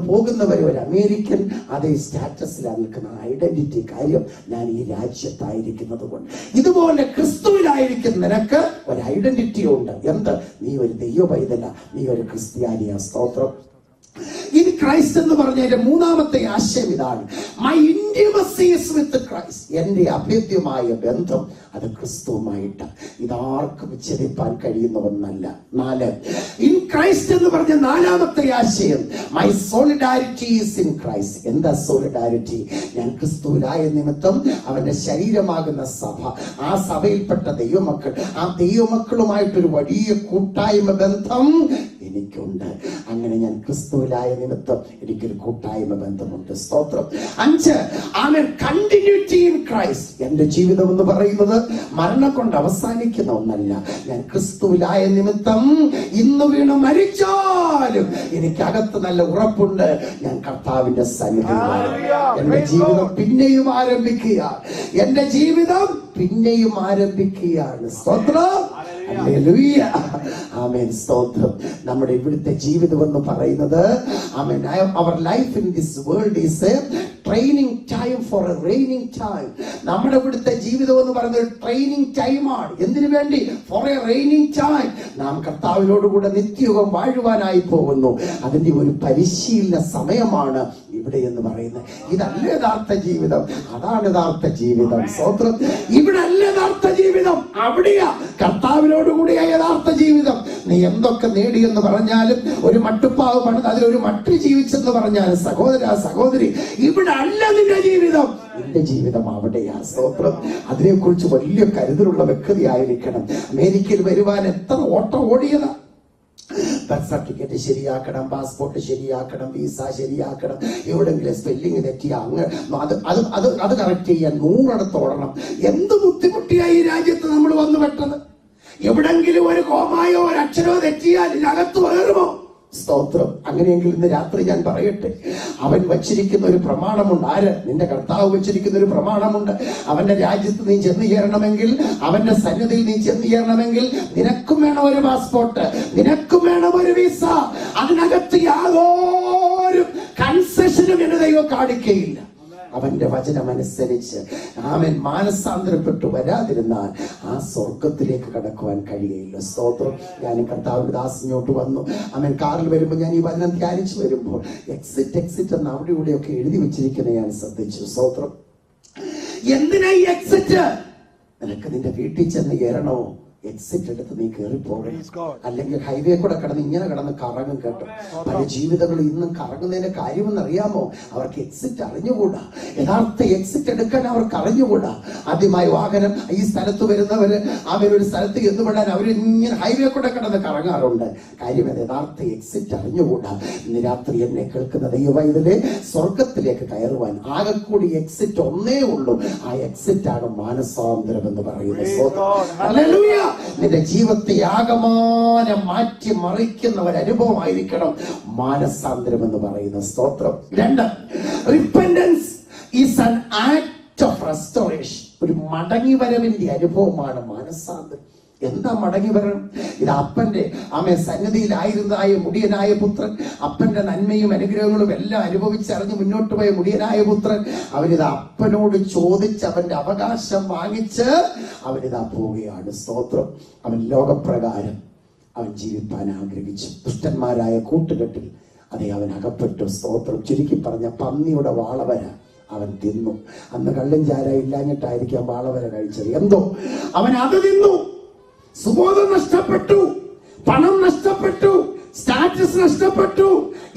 പോകുന്നവരെ ഒരു അമേരിക്കൻ അതേ സ്റ്റാറ്റസിലാണ് നിൽക്കുന്ന. ഐഡന്റിറ്റി കാര്യം ഞാൻ ഈ രാജ്യത്തായിരിക്കുന്നത് കൊണ്ട്. ഇതുപോലെ ക്രിസ്തുവിലായിരിക്കുന്ന നിനക്ക് ഒരു ഐഡന്റിറ്റി ഉണ്ട്. എന്ത്? നീ ഒരു ദൈവ പൈതല, നീ ഒരു ക്രിസ്ത്യാനിയാ. സ്തോത്രം. ഇൻ ക്രൈസ്റ്റ് എന്ന് പറഞ്ഞതിന്റെ മൂന്നാമത്തെ ആശയം ഇതാണ്: my intimacy is with Christ. എന്റെ അഭേദ്യമായ ബന്ധം അത് ക്രിസ്തുവുമായിട്ട്. ഇതാർക്കും വിച്ഛേദിപ്പാൻ കഴിയുന്ന ഒന്നല്ല. 4, ഇൻ ക്രൈസ്റ്റ് എന്ന് പറഞ്ഞ നാലാമത്തെ ആശയം my solidarity is in Christ. എന്താ സോളിഡാരിറ്റി? ഞാൻ ക്രിസ്തുവിലായ നിമിത്തം അവന്റെ ശരീരമാകുന്ന സഭ, ആ സഭയിൽപ്പെട്ട ദൈവമക്കൾ, ആ ദൈവമക്കളുമായിട്ടൊരു വലിയ കൂട്ടായ്മ ബന്ധം എനിക്കുണ്ട്. അങ്ങനെ ഞാൻ ക്രിസ്തുവിലായ നിമിത്തം എനിക്കൊരു കൂട്ടായ്മ ബന്ധമുണ്ട്. സ്തോത്രം. 5, ആമേൻ, കണ്ടിന്യൂറ്റി ഇൻ ക്രൈസ്റ്റ്. എന്റെ ജീവിതം എന്ന് പറയുന്നത് മരണം കൊണ്ട് അവസാനിക്കുന്ന ഒന്നല്ല. ഞാൻ ക്രിസ്തുവിലായ നിമിത്തം ഇന്ന് വീണ് മരിച്ചാലും എനിക്കകത്ത് നല്ല ഉറപ്പുണ്ട്, ഞാൻ കർത്താവിന്റെ സന്നിധിയിലാണ്. എന്റെ ജീവിതം പിന്നെയും ആരംഭിക്കുകയാണ്. എന്റെ ജീവിതം പിന്നെയും ആരംഭിക്കുകയാണ്. സ്തോത്രം. ഹല്ലേലൂയ. ആമേൻ. സ്തോത്രം. നമ്മുടെ ഇവിടുത്തെ ജീവിതം എന്ന് പറയുന്നത്, ആമേൻ, our life in this world is a training time for a reigning time. നമ്മുടെ ഇവിടുത്തെ ജീവിതം എന്ന് പറയുന്നത് ട്രെയിനിങ് ടൈമാണ്. എന്തിനു വേണ്ടി? For a training time. നാം കർത്താവിനോടുകൂടെ നിത്യയുഗം വാഴുവാനായി പോകുന്നു. അതിന്റെ ഒരു പരിശീലന സമയമാണ് ഇവിടെ എന്ന് പറയുന്നത്. ഇതല്ല യഥാർത്ഥ ജീവിതം, അതാണ് യഥാർത്ഥ ജീവിതം. സ്തോത്രം. ഇവിടെ അല്ല യഥാർത്ഥ ജീവിതം, അവിടെയാ കർത്താവിനോടുകൂടിയ യഥാർത്ഥ ജീവിതം. നീ എന്തൊക്കെ നേടിയെന്ന് പറഞ്ഞാലും, ഒരു മട്ടുപ്പാവ് പണിത് അതിലൊരു മട്ട് ജീവിച്ചെന്ന് പറഞ്ഞാലും, സഹോദര സഹോദരി, ഇവിടെ അല്ല നിന്റെ ജീവിതം. നിന്റെ ജീവിതം അവിടെയാ. സ്തോത്രം. അതിനെക്കുറിച്ച് വലിയ കരുതലുള്ള വ്യക്തിയായിരിക്കണം. അമേരിക്കയിൽ വരുവാൻ എത്ര ഓട്ടം ഓടിയതാ. ബർത്ത് സർട്ടിഫിക്കറ്റ് ശരിയാക്കണം, പാസ്പോർട്ട് ശരിയാക്കണം, വിസ ശരിയാക്കണം, എവിടെങ്കിലും സ്പെല്ലിംഗ് തെറ്റിയാ അത് കറക്റ്റ് ചെയ്യാൻ 100 ഓടണം. എന്ത് ബുദ്ധിമുട്ടിയായി ഈ രാജ്യത്ത് നമ്മൾ വന്നു പെട്ടത്. എവിടെങ്കിലും ഒരു കോമായോ ഒരു അക്ഷരമോ തെറ്റിയാൽ ഇതിനകത്ത് വേറുമോ? സ്തോത്രം. അങ്ങനെയെങ്കിൽ ഇന്ന് രാത്രി ഞാൻ പറയട്ടെ, അവൻ വച്ചിരിക്കുന്ന ഒരു പ്രമാണമുണ്ട്. ആര്? നിന്റെ കർത്താവ് വച്ചിരിക്കുന്ന ഒരു പ്രമാണമുണ്ട്. അവന്റെ രാജ്യത്ത് നീ ചെന്ന് ചേരണമെങ്കിൽ, അവന്റെ സന്നിധിയിൽ നീ ചെന്ന് ചേരണമെങ്കിൽ നിനക്കും വേണം ഒരു പാസ്പോർട്ട്, നിനക്കും വേണം ഒരു വിസ. അതിനകത്ത് യാതൊരു കൺസെഷനും എന്റെ ദൈവം കാണിക്കുകയില്ല. അവന്റെ വചനമനുസരിച്ച് അവൻ മാനസാന്തരപ്പെട്ടു വരാതിരുന്നാൽ ആ സ്വർഗത്തിലേക്ക് കടക്കുവാൻ കഴിയുകയില്ല. സ്തോത്രം. ഞാൻ കർത്താവിന്റെ ദാസിനോട്ട് വന്നു. അവൻ കാറിൽ വരുമ്പോൾ ഞാൻ ഈ വചനം ധ്യാനിച്ചു വരുമ്പോൾ എക്സിറ്റ് എന്ന് അവിടെ ഇവിടെയൊക്കെ എഴുതി വെച്ചിരിക്കുന്ന ഞാൻ ശ്രദ്ധിച്ചു. സ്തോത്രം. എന്തിനാ ഈ എക്സിറ്റ്? നിനക്ക് നിന്റെ വീട്ടിൽ ചെന്ന് കയറണോ? എക്സിറ്റ് എടുത്ത് നീ കയറിപ്പോകണം. അല്ലെങ്കിൽ ഹൈവേ കൂടെ കിടന്ന് ഇങ്ങനെ കിടന്ന് കറങ്ങും. കേട്ടോ, പല ജീവിതങ്ങൾ ഇന്നും കറങ്ങുന്നതിന്റെ കാര്യമെന്ന് അറിയാമോ? അവർക്ക് എക്സിറ്റ് അറിഞ്ഞുകൂടാ. യഥാർത്ഥ എക്സിറ്റ് എടുക്കാൻ അവർക്ക് അറിഞ്ഞുകൂടാ. ആദ്യമായി വാഹനം ഈ സ്ഥലത്ത് വരുന്നവര് അവരൊരു സ്ഥലത്ത് എന്നുപെടാൻ അവർ ഇങ്ങനെ ഹൈവേ കൂടെ കിടന്ന് കറങ്ങാറുണ്ട്. കാര്യം യഥാർത്ഥ എക്സിറ്റ് അറിഞ്ഞുകൂടാ. ഇന്ന് രാത്രി എന്നെ കേൾക്കുന്ന ദൈവവൈതലേ, സ്വർഗത്തിലേക്ക് കയറുവാൻ ആകെ കൂടി എക്സിറ്റ് ഒന്നേ ഉള്ളൂ. ആ എക്സിറ്റ് ആകും മാനസാന്തരം എന്ന് പറയുന്നത്. നിന്റെ ജീവിതത്തെ ആകമാനം മാറ്റി മറിക്കുന്ന ഒരു അനുഭവമായിരിക്കണം മാനസാന്തരം എന്ന് പറയുന്ന. സ്തോത്രം. 2, repentance is an act of restoration. ഒരു മടങ്ങി വരവിന്റെ അനുഭവമാണ് മാനസാന്തരം. എന്താ മടങ്ങി വരണം? ഇത് അപ്പന്റെ സന്നിധിയിലായിരുന്നതായ മുടിയനായ പുത്രൻ, അപ്പന്റെ നന്മയും അനുഗ്രഹങ്ങളും എല്ലാം അനുഭവിച്ചറിഞ്ഞ് മുന്നോട്ട് പോയ മുടിയനായ പുത്രൻ, അവനിത് അപ്പനോട് ചോദിച്ച് അവന്റെ അവകാശം വാങ്ങിച്ച് അവനിതാ പോവുകയാണ്. സ്തോത്രം. അവൻ ലോകപ്രകാരം അവൻ ജീവിപ്പാൻ ആഗ്രഹിച്ചു. ദുഷ്ടന്മാരായ കൂട്ടുകെട്ടിൽ അവൻ അകപ്പെട്ടു. സ്തോത്രം. ചുരുക്കി പറഞ്ഞ പന്നിയുടെ വാളവര അവൻ തിന്നു. അന്ന് കള്ളും ചാര ഇല്ലാഞ്ഞിട്ടായിരിക്കാം വാളവര കഴിച്ചത്. എന്തോ അവൻ അത് തിന്നു. സുബോധം നഷ്ടപ്പെട്ടു, പണം നഷ്ടപ്പെട്ടു, സ്റ്റാറ്റസ് നഷ്ടപ്പെട്ടു,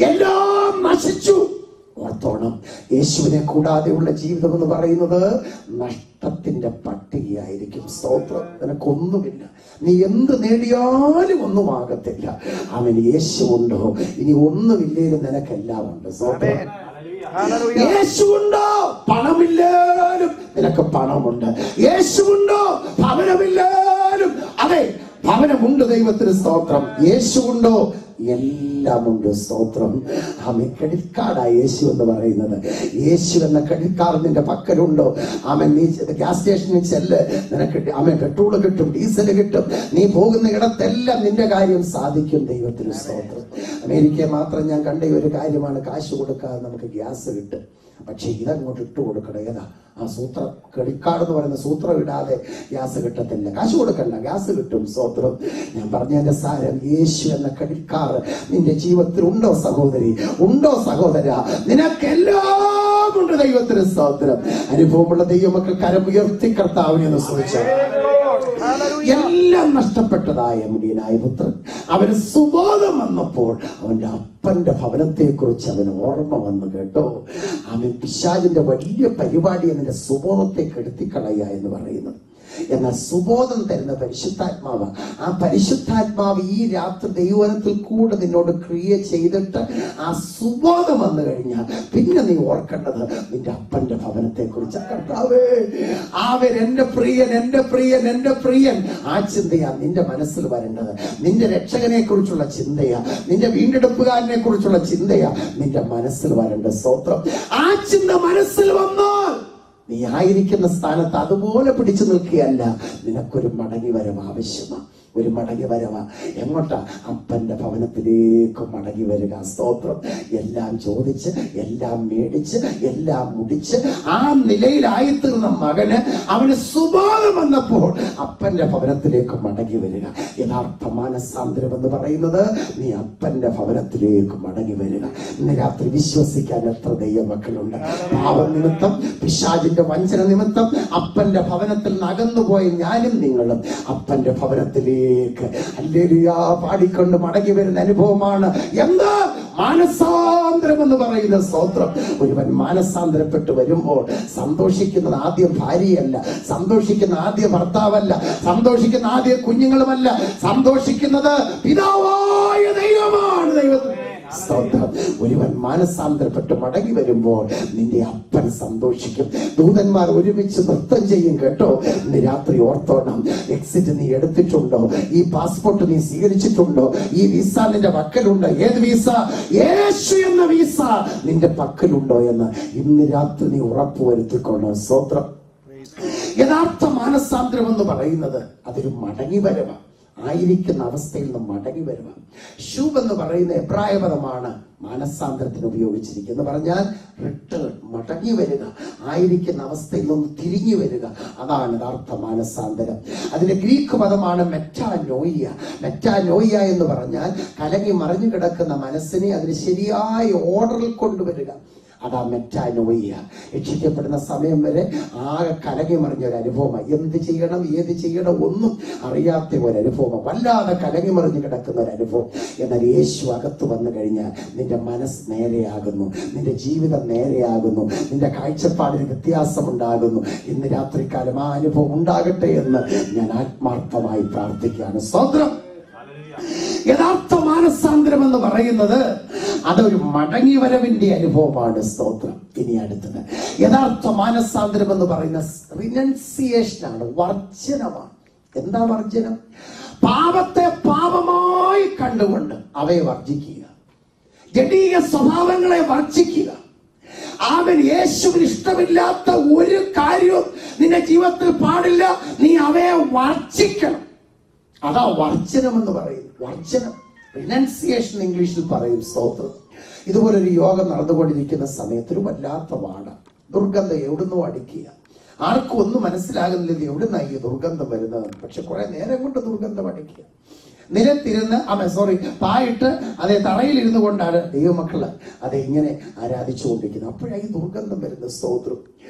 എല്ലാം നശിച്ചു. ഓർത്തോണം, യേശുവിനെ കൂടാതെയുള്ള ജീവിതം എന്ന് പറയുന്നത് നഷ്ടത്തിന്റെ പട്ടികയായിരിക്കും. സ്തോത്രം. നിനക്കൊന്നുമില്ല, നീ എന്ത് നേടിയാലും ഒന്നും ആകത്തില്ല. അവൻ യേശു ഉണ്ടോ, ഇനി ഒന്നുമില്ലേലും നിനക്കെല്ലാം ഉണ്ട്. സ്തോത്രം. യേശുണ്ടോ, പണമില്ലാലും നിനക്ക് പണമുണ്ട്. യേശുണ്ടോ, ഭവനമില്ലാലും അതെ ഭവനമുണ്ട്. ദൈവത്തിന് സ്തോത്രം. യേശുണ്ടോ, എല്ലാം ഉണ്ട്. സ്തോത്രം. ക്രെഡിറ്റ് കാർഡാണ് യേശു എന്ന് പറയുന്നത്. യേശു എന്ന ക്രെഡിറ്റ് കാർഡ് നിന്റെ പക്കലുണ്ടോ? നീ ഗ്യാസ് സ്റ്റേഷനിൽ ചെല്ല്, നിനക്ക് പെട്രോള് കിട്ടും, ഡീസൽ കിട്ടും. നീ പോകുന്ന ഇടത്തെല്ലാം നിന്റെ കാര്യം സാധിക്കും. ദൈവത്തിന് സ്തോത്രം. അമേരിക്കയെ മാത്രം ഞാൻ കണ്ട ഒരു കാര്യമാണ്, കാശ് കൊടുക്കാതെ നമുക്ക് ഗ്യാസ് കിട്ടും. പക്ഷെ ഇതങ്ങോട്ട് ഇട്ട് കൊടുക്കണം. ഏതാ ആ സൂത്രം? ക്രെഡിറ്റ് കാർഡ് എന്ന് പറയുന്ന സൂത്രം ഇടാതെ ഗ്യാസ് കിട്ടത്തില്ല. കാശ് കൊടുക്കണ്ട, ഗ്യാസ് കിട്ടും. സ്തോത്രം. ഞാൻ പറഞ്ഞതിന്റെ സാരം, യേശു എന്ന ക്രെഡിറ്റ് കാർഡ് നിന്റെ ജീവിതത്തിൽ ഉണ്ടോ സഹോദരി, ഉണ്ടോ സഹോദര? നിനക്കെല്ലാം ഉണ്ട്. ദൈവത്തിന് സ്തോത്രം. അനുഭവമുള്ള ദൈവമക്കൾ കരം ഉയർത്തി കർത്താവിനെ ഒന്ന് സ്തുതിച്ചാൽ. എല്ലാം നഷ്ടപ്പെട്ടതായ മുടിയനായ പുത്രൻ, അവന് സുബോധം വന്നപ്പോൾ അവന്റെ അപ്പന്റെ ഭവനത്തെ കുറിച്ച് അവന് ഓർമ്മ വന്നു. കേട്ടോ, അവൻ പിശാചിന്റെ വലിയ പരിപാടി അതിന്റെ സുബോധത്തെ കെടുത്തിക്കളയുക എന്ന് പറയുന്നത്. എന്നാൽ സുബോധം തരുന്ന പരിശുദ്ധാത്മാവ്, ആ പരിശുദ്ധാത്മാവ് ഈ രാത്രി ദൈവത്തിൽ കൂടെ നിന്നോട് ക്രിയ ചെയ്തിട്ട് ആ സുബോധം വന്നു കഴിഞ്ഞാൽ പിന്നെ നീ ഓർക്കേണ്ടത് നിന്റെ അപ്പന്റെ ഭവനത്തെ കുറിച്ച്. കർത്താവേ, അവൻ എന്റെ പ്രിയൻ, എന്റെ പ്രിയൻ, എന്റെ പ്രിയൻ. ആ ചിന്തയാ നിന്റെ മനസ്സിൽ വരേണ്ടത്. നിന്റെ രക്ഷകനെ കുറിച്ചുള്ള ചിന്തയാ, നിന്റെ വീണ്ടെടുപ്പുകാരനെ കുറിച്ചുള്ള ചിന്തയാ നിന്റെ മനസ്സിൽ വരേണ്ട. സ്തോത്രം. ആ ചിന്ത മനസ്സിൽ വന്നാൽ നീ ആയിരിക്കുന്ന സ്ഥാനത്ത് അതുപോലെ പിടിച്ചു നിൽക്കുകയല്ല, നിനക്കൊരു മടങ്ങി വരവ് ആവശ്യമാണ്. ഒരു മടങ്ങി വരവ. എങ്ങോട്ടാ? അപ്പന്റെ ഭവനത്തിലേക്ക് മടങ്ങി വരിക. സ്തോത്രം. എല്ലാം ചോദിച്ച്, എല്ലാം മേടിച്ച്, എല്ലാം മുടിച്ച് ആ നിലയിലായിത്തീർന്ന മകന് അവന് സുബോധം വന്നപ്പോൾ അപ്പന്റെ ഭവനത്തിലേക്ക് മടങ്ങി വരിക. യഥാർത്ഥ മാനസാന്തരം എന്ന് പറയുന്നത് നീ അപ്പന്റെ ഭവനത്തിലേക്ക് മടങ്ങി വരിക. ഇന്ന് രാത്രി വിശ്വസിക്കാൻ എത്ര ദൈവമക്കളുണ്ട്? പാപം നിമിത്തം, പിശാചിന്റെ വഞ്ചന നിമിത്തം അപ്പന്റെ ഭവനത്തിൽ നകന്നുപോയ ഞാനും നിങ്ങളും അപ്പന്റെ ഭവനത്തിലേക്ക് ഹല്ലേലൂയ പാടിക്കൊണ്ട് മടങ്ങി വരുന്ന അനുഭവമാണ് എന്താ? മാനസാന്തരം എന്ന് പറയുന്ന. സ്തോത്രം. ഒരുവൻ മാനസാന്തരപ്പെട്ട് വരുമ്പോൾ സന്തോഷിക്കുന്നത് ആദ്യം ഭാര്യയല്ല, സന്തോഷിക്കുന്ന ആദ്യം ഭർത്താവല്ല, സന്തോഷിക്കുന്ന ആദ്യം കുഞ്ഞുങ്ങളുമല്ല, സന്തോഷിക്കുന്നത് പിതാവായ ദൈവമാണ്. ദൈവത്തിന് സ്തോത്രം. ഒരുവൻ മാനസാന്തരപ്പെട്ട് മടങ്ങി വരുമ്പോൾ നിന്റെ അപ്പൻ സന്തോഷിക്കും. ദൂതന്മാർ ഒരുമിച്ച് നൃത്തം ചെയ്യും. കേട്ടോ, ഇന്ന് രാത്രി ഓർത്തോണം. എക്സിറ്റ് നീ എടുത്തിട്ടുണ്ടോ? ഈ പാസ്പോർട്ട് നീ സ്വീകരിച്ചിട്ടുണ്ടോ? ഈ വിസ നിന്റെ പക്കലുണ്ടോ? ഏത് വിസ? യേശു എന്ന വിസ നിന്റെ പക്കലുണ്ടോ എന്ന് ഇന്ന് രാത്രി നീ ഉറപ്പുവരുത്തിക്കൊള്ളു. സ്തോത്രം. യഥാർത്ഥ മാനസാന്തരം എന്ന് പറയുന്നത് അതൊരു മടങ്ങി വരവാണ്. ആയിരിക്കുന്ന അവസ്ഥയിൽ നിന്ന് മടങ്ങി വരുക. ശൂബ് എന്ന് പറയുന്ന എബ്രായ പദമാണ് മാനസാന്തരത്തിന് ഉപയോഗിച്ചിരിക്കുക. എന്ന് പറഞ്ഞാൽ റിട്ടേൺ, മടങ്ങി വരിക, ആയിരിക്കുന്ന അവസ്ഥയിൽ നിന്ന് തിരിഞ്ഞു വരിക. അതാണ് യഥാർത്ഥ മാനസാന്തരം. അതിന്റെ ഗ്രീക്ക് പദമാണ് മെറ്റാനോയിയ. മെറ്റാനോയിയ എന്ന് പറഞ്ഞാൽ കലങ്ങി മറിഞ്ഞു കിടക്കുന്ന മനസ്സിനെ അതിന് ശരിയായ ഓർഡറിൽ കൊണ്ടുവരിക. അതാ മെറ്റാനോയിയ. രക്ഷിക്കപ്പെടുന്ന സമയം വരെ ആകെ കലങ്ങി മറിഞ്ഞ ഒരു അനുഭവമാണ്. എന്ത് ചെയ്യണം, ഏത് ചെയ്യണം ഒന്നും അറിയാത്ത ഒരു അനുഭവമാണ്. വല്ലാതെ കലങ്ങി മറിഞ്ഞു കിടക്കുന്ന ഒരു അനുഭവം. എന്നാൽ യേശു അകത്ത് വന്നു കഴിഞ്ഞാൽ നിന്റെ മനസ്സ് നേരെയാകുന്നു, നിന്റെ ജീവിതം നേരെയാകുന്നു, നിന്റെ കാഴ്ചപ്പാടിന് വ്യത്യാസമുണ്ടാകുന്നു. ഇന്ന് രാത്രികാലം ആ അനുഭവം ഉണ്ടാകട്ടെ എന്ന് ഞാൻ ആത്മാർത്ഥമായി പ്രാർത്ഥിക്കുകയാണ്. സ്തോത്രം. യഥാർത്ഥ മാനസാന്തരം എന്ന് പറയുന്നത് അതൊരു മടങ്ങി വരവിന്റെ അനുഭവമാണ്. സ്തോത്രം. ഇനി അടുത്തത് യഥാർത്ഥ മാനസാന്തരം എന്ന് പറയുന്ന റിനൻസിയേഷൻ ആണ്, വർജനമാണ്. എന്താ വർജനം? പാപത്തെ പാപമായി കണ്ടുകൊണ്ട് അവയെ വർജിക്കുക, ജഡീയ സ്വഭാവങ്ങളെ വർജിക്കുക. അവൻ യേശുവിന് ഇഷ്ടമില്ലാത്ത ഒരു കാര്യവും നിന്റെ ജീവിതത്തിൽ പാടില്ല. നീ അവയെ വർജിക്കണം. അതാ വർജനം എന്ന് പറയുന്നത്. വർജനം, റിനൻസിയേഷൻ ഇംഗ്ലീഷിൽ പറയും. സ്തോത്രം. ഇതുപോലൊരു യോഗം നടന്നുകൊണ്ടിരിക്കുന്ന സമയത്ത് ഒരു വല്ലാത്ത വാട, ദുർഗന്ധം എവിടുന്നോ അടിക്കുക. ആർക്കും ഒന്നും മനസ്സിലാകുന്നില്ല എവിടുന്നായി ഈ ദുർഗന്ധം വരുന്നത്. പക്ഷെ കുറെ നേരം കൊണ്ട് ദുർഗന്ധം അടിക്കുക. നിലത്തിരുന്ന് പായിട്ട് അതേ തറയിലിരുന്നു കൊണ്ടാണ് ദൈവമക്കള് അതെ ഇങ്ങനെ ആരാധിച്ചുകൊണ്ടിരിക്കുന്നത്. അപ്പോഴാണ് ഈ ദുർഗന്ധം വരുന്നത്. സ്തോത്രം.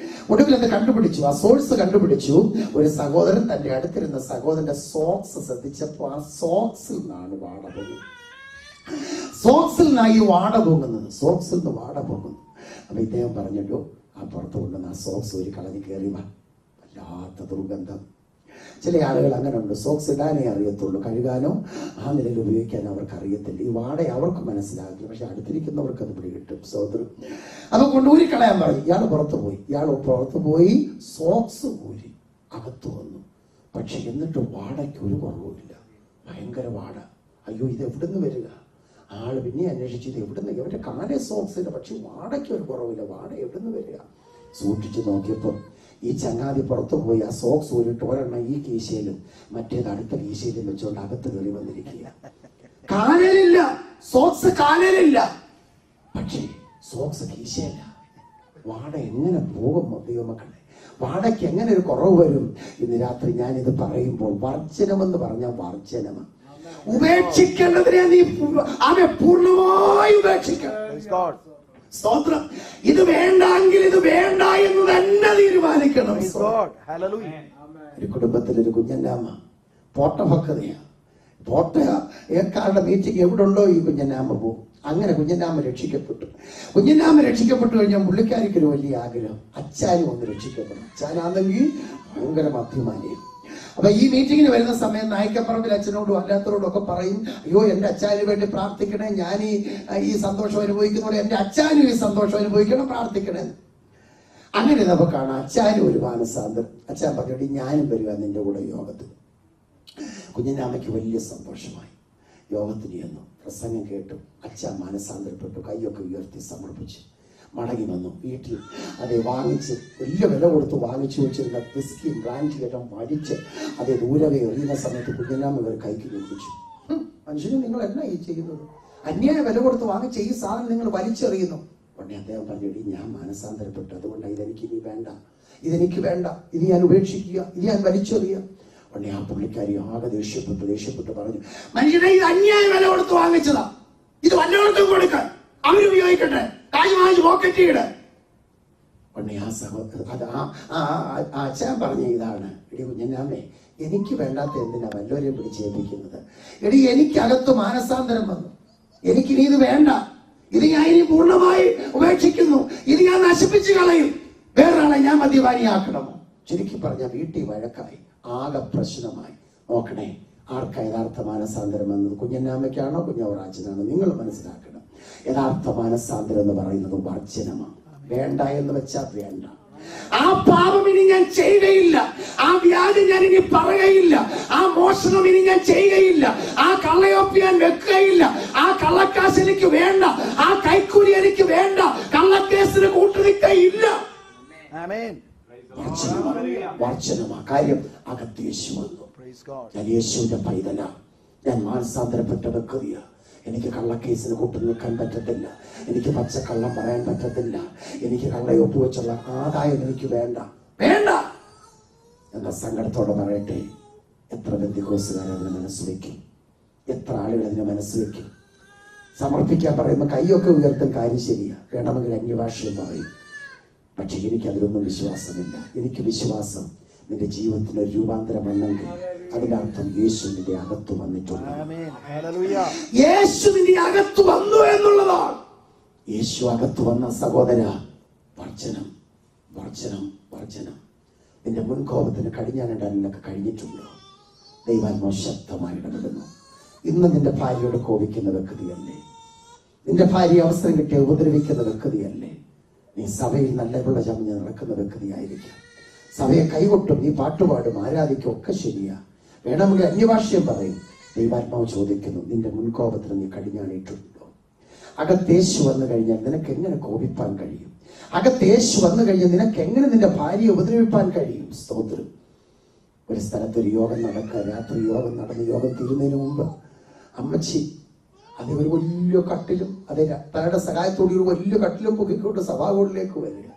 ഒടുവിൽ അത് കണ്ടുപിടിച്ചു, ആ സോഴ്സ് കണ്ടുപിടിച്ചു. ഒരു സഹോദരൻ തന്റെ അടുത്തിരുന്ന സഹോദരന്റെ സോക്സ് ശ്രദ്ധിച്ചപ്പോ ആ സോക്സിൽ നിന്നാണ് വാട പോകുന്നത്. സോക്സിൽ നിന്നാണ് ഈ വാട പോകുന്നത്. സോക്സിൽ നിന്ന് വാട പോകുന്നു. അപ്പൊ ഇദ്ദേഹം പറഞ്ഞല്ലോ, ആ പുറത്ത് കൊണ്ടുവന്ന ആ സോക്സ് ഒരു കളഞ്ഞ് കയറി വാ. വല്ലാത്ത ദുർഗന്ധം. ചില ആളുകൾ അങ്ങനെ ഉണ്ട്, സോക്സ് ഇടാനേ അറിയത്തുള്ളൂ, കഴുകാനോ ആ നിലയിൽ ഉപയോഗിക്കാനോ അവർക്ക് അറിയത്തില്ല. ഈ വാട അവർക്ക് മനസ്സിലാകില്ല, പക്ഷെ അടുത്തിരിക്കുന്നവർക്ക് അത് പിടികിട്ടും. സഹോദരൻ അത് കൊണ്ട് ഊരിക്കളയാൻ പറഞ്ഞു. ഇയാൾ പുറത്തു പോയി സോക്സ് ഊരി അകത്തു വന്നു. പക്ഷെ എന്നിട്ട് വാടയ്ക്ക് ഒരു കുറവുമില്ല. ഭയങ്കര വാട. അയ്യോ, ഇത് എവിടുന്ന് വരിക? ആള് പിന്നെ അന്വേഷിച്ചു, ഇത് എവിടുന്ന്? ഇവരുടെ കാലേ സോക്സില്ല, പക്ഷെ വാടയ്ക്ക് ഒരു കുറവില്ല. വാട എവിടുന്ന് വരിക? സൂക്ഷിച്ചു നോക്കിയപ്പോൾ ഈ ചങ്ങാതി പുറത്തു പോയി ആ സോക്സ് ഊരിട്ട് ഒരെണ്ണം ഈ കീശയിലും മറ്റേത് അടുത്ത കീശയിലും വെച്ചുകൊണ്ട് അകത്ത് കയറി വന്നിരിക്കുക. കാലിലില്ല, സോക്സ് കാലിലില്ല, പക്ഷേ സോക്സ് കീശയില്ല. വാട എങ്ങനെ പോകും ദൈവമക്കളെ? വാടയ്ക്ക് എങ്ങനെ ഒരു കുറവ് വരും? ഇന്ന് രാത്രി ഞാനിത് പറയുമ്പോൾ വർജനമെന്ന് പറഞ്ഞാൽ വർജനമാണ്. ഉപേക്ഷിക്കേണ്ടതിനെ നീ അവയെ പൂർണ്ണമായി ഉപേക്ഷിക്കണം. സ്തോത്രം. ഇത് വേണ്ടെങ്കിൽ ഇത് വേണ്ട എന്ന് തന്നെ തീരുമാനിക്കണം. ഒരു കുടുംബത്തിലൊരു കുഞ്ഞന്നാമ്മ പോട്ടഭക്തതയാണ്. പോട്ടക്കാരുടെ മീറ്റിംഗ് എവിടെ ഉണ്ടോ ഈ കുഞ്ഞന്നാമ്മ പോകും. അങ്ങനെ കുഞ്ഞന്നാമ്മ രക്ഷിക്കപ്പെട്ടു. കുഞ്ഞന്നാമ്മ രക്ഷിക്കപ്പെട്ടു കഴിഞ്ഞാൽ പുള്ളിക്കാരിക്കൊരു വലിയ ആഗ്രഹം, അച്ചാനും ഒന്ന് രക്ഷിക്കപ്പെടും. അച്ചാനാണെങ്കിൽ ഭയങ്കര മദ്യമാനിയും. അപ്പൊ ഈ മീറ്റിങ്ങിന് വരുന്ന സമയം നായിക്കപ്പറമ്പിൽ അച്ഛനോടും അല്ലാത്തവരോടും ഒക്കെ പറയും, അയ്യോ എന്റെ അച്ചാന് വേണ്ടി പ്രാർത്ഥിക്കണേ, ഞാൻ ഈ സന്തോഷം അനുഭവിക്കുന്നതോടെ എന്റെ അച്ചാനും ഈ സന്തോഷം അനുഭവിക്കണം, പ്രാർത്ഥിക്കണേ. അങ്ങനെ നമുക്ക് കാണാം അച്ചാനും ഒരു മാനസാന്തരം. അച്ഛൻ പറഞ്ഞോടി ഞാനും വരുവാ നിന്റെ കൂടെ യോഗത്തിൽ. കുഞ്ഞിനാമയ്ക്ക് വലിയ സന്തോഷമായി. യോഗത്തിന് ചെന്നു, പ്രസംഗം കേട്ടു, അച്ഛൻ മാനസാന്തരപ്പെട്ടു, കൈയൊക്കെ ഉയർത്തി സമർപ്പിച്ചു. മടങ്ങി വന്നു. വീട്ടിൽ അത് വാങ്ങിച്ച് വലിയ വില കൊടുത്ത് വാങ്ങിച്ചു വെച്ചിരുന്ന വിസ്കിയും ബ്രാൻഡിയും എല്ലാം വടിച്ച് അതേ ദൂരവേ എറിയുന്ന സമയത്ത് കുഞ്ഞനാമ ഇവർ കൈക്ക് നിർമ്മിച്ചു. മനുഷ്യന് നിങ്ങൾ എന്നാ ഈ ചെയ്യുന്നത്? അന്യായ വില കൊടുത്ത് വാങ്ങിച്ച ഈ സാധനം നിങ്ങൾ വലിച്ചെറിയുന്നു. ഉടനെ അദ്ദേഹം പറഞ്ഞു, ഞാൻ മാനസാന്തരപ്പെട്ടു, അതുകൊണ്ട് ഇതെനിക്ക് ഇനി വേണ്ട, ഇതെനിക്ക് വേണ്ട, ഇത് ഞാൻ ഉപേക്ഷിക്കുക, ഇത് ഞാൻ വലിച്ചെറിയുക. ഉടനെ ആ പുള്ളിക്കാരി ആകെ ദേഷ്യപ്പെട്ട് പറഞ്ഞു, മനുഷ്യനെ ഇത് അന്യായ വില കൊടുത്ത് വാങ്ങിച്ചതാ, ഇത് വല്ലവർക്കും കൊടുക്കാൻ, അവരുപയോഗിക്കട്ടെ, കായ് വാങ്ങിച്ച് പോക്കറ്റിയിട്. ഉടനെ ആ സഹോദരൻ അച്ഛൻ പറഞ്ഞ ഇതാണ്, എടി കുഞ്ഞന്നാമേ, എനിക്ക് വേണ്ടാത്ത എന്തിനാ വല്ലവരെയും പിടിച്ചേൽപ്പിക്കുന്നത്? എടി എനിക്കകത്ത് മാനസാന്തരം വന്നു, എനിക്കിനി ഇത് വേണ്ട, ഇത് ഞാൻ ഇനി പൂർണ്ണമായി ഉപേക്ഷിക്കുന്നു, ഇത് ഞാൻ നശിപ്പിച്ചു കളയും, വേറൊരാളെ ഞാൻ മദ്യപാനിയാക്കണമോ? ചുരുക്കി പറഞ്ഞ വീട്ടിൽ വഴക്കായി, ആകെ പ്രശ്നമായി. നോക്കണേ, ആർക്കാ യഥാർത്ഥ മാനസാന്തരം വന്നത്? കുഞ്ഞന്നാമയ്ക്കാണോ കുഞ്ഞവറാച്ചനാണോ? നിങ്ങൾ മനസ്സിലാക്കണം. യഥാർത്ഥ മാനസാന്തരം എന്ന് പറയുന്നത് വർജനമാണ്. വേണ്ട എന്ന് വെച്ചാൽ വേണ്ട. ആ പാപം ഇനി ഞാൻ ചെയ്യുകയില്ല, ആ വ്യാധി ഞാൻ ഇനി പറയുകയില്ല, ആ മോഷണം ഇനി ഞാൻ ചെയ്യുകയില്ല, ആ കള്ളയൊപ്പി ഞാൻ വെക്കുകയില്ല, ആ കള്ളക്കാശ് എനിക്ക് വേണ്ട, ആ കൈക്കൂലി എനിക്ക് വേണ്ട, കള്ളക്കേസിന് കൂട്ടുനിൽക്കയില്ല. വർജനമാ കാര്യം. അകത്ത് യേശു വന്നു. ഞാൻ യേശുവിന്റെ പൈതല, ഞാൻ മാനസാന്തരപ്പെട്ട വ്യക്തിയ. എനിക്ക് കള്ളക്കേസിന് കൂട്ടു നിൽക്കാൻ പറ്റത്തില്ല, എനിക്ക് പച്ചക്കള്ളം പറയാൻ പറ്റത്തില്ല, എനിക്ക് കള്ളയൊപ്പ് വെച്ചുള്ള ആദായം എനിക്ക് വേണ്ട എന്ന സങ്കടത്തോടെ പറയട്ടെ. എത്ര ബന്ധുക്കോസുകാരെ അതിനെ മനസ്സ് വയ്ക്കും, എത്ര ആളുകൾ അതിനെ മനസ്സ് വയ്ക്കും. സമർപ്പിക്കാൻ പറയുമ്പോൾ കൈയൊക്കെ ഉയർത്തും, കാര്യം ശരിയാ, വേണമെങ്കിൽ അന്യഭാഷയും പറയും. പക്ഷെ എനിക്കതിലൊന്നും വിശ്വാസമില്ല. എനിക്ക് വിശ്വാസം നിന്റെ ജീവിതത്തിന് ഒരു രൂപാന്തരം വന്നെങ്കിൽ അതിന്റെ അർത്ഥം യേശു നിന്റെ അകത്ത് വന്നിട്ടുണ്ട്. യേശു നിന്റെ അകത്ത് വന്നു എന്നുള്ളതാണ്. യേശു അകത്ത് വന്ന സഹോദര, വർജനം വർജനം വർജനം. നിന്റെ മുൻകോപത്തിന് കടിഞ്ഞാനിടാൻ നിനക്ക് കഴിഞ്ഞിട്ടുണ്ടോ? ദൈവാത്മാവ് ശക്തമായി ഇടപെടുന്നു. ഇന്ന് നിന്റെ ഭാര്യയോട് കോപിക്കുന്ന വ്യക്തിയല്ലേ? നിന്റെ ഭാര്യ അവസരം കിട്ടിയ ഉപദ്രവിക്കുന്ന വ്യക്തിയല്ലേ? നീ സഭയിൽ നല്ലവരുടെ ചമഞ്ഞ് നടക്കുന്ന വ്യക്തിയായിരിക്കാം. സഭയെ കൈകൊട്ടും, നീ പാട്ടുപാടും, ആരാധിക്കും, ഒക്കെ ശരിയാ. വേണമെങ്കിൽ അന്യഭാഷ്യം പറയും. ദൈവാത്മാവ് ചോദിക്കുന്നു, നിന്റെ മുൻകോപത്തിന് നീ കടിഞ്ഞാണിയിട്ടുണ്ടോ? അകത്തേശു വന്നു കഴിഞ്ഞാൽ നിനക്ക് എങ്ങനെ കോപിപ്പാൻ കഴിയും? അകത്തേശു വന്നു കഴിഞ്ഞാൽ നിനക്ക് എങ്ങനെ നിന്റെ ഭാര്യയെ ഉപദ്രവിപ്പാൻ കഴിയും? സ്തോത്രം. ഒരു സ്ഥലത്തൊരു യോഗം നടക്കുക. രാത്രി യോഗം നടന്ന് യോഗം തീരുന്നതിന് മുമ്പ് അമ്മച്ചി അത് ഒരു വലിയ കട്ടിലും അതേ തലയുടെ സഹായത്തോടെ ഒരു വലിയ കട്ടിലും പൊക്കിക്കൊണ്ട് സഭാകളിലേക്ക് വരിക.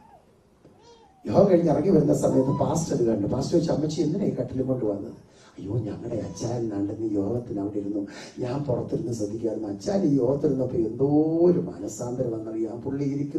യോഗം കഴിഞ്ഞ് ഇറങ്ങി വരുന്ന സമയത്ത് പാസ്റ്റർ അത് കണ്ടു. പാസ്റ്റർ വെച്ച്, അമ്മച്ചി എന്തിനാ ഈ കട്ടിലും കൊണ്ട് വന്നത്? അയ്യോ, ഞങ്ങളുടെ അച്ചായനാണ്ടെന്ന് യോഗത്തിന് അവിടെ ഇരുന്നു, ഞാൻ പുറത്തിരുന്ന് ശ്രദ്ധിക്കായിരുന്നു. അച്ചാൻ ഈ യോഗത്തിരുന്നപ്പോൾ എന്തോ ഒരു മനസാന്തരം വന്നറിയാം. പുള്ളി ഇരിക്കുന്നു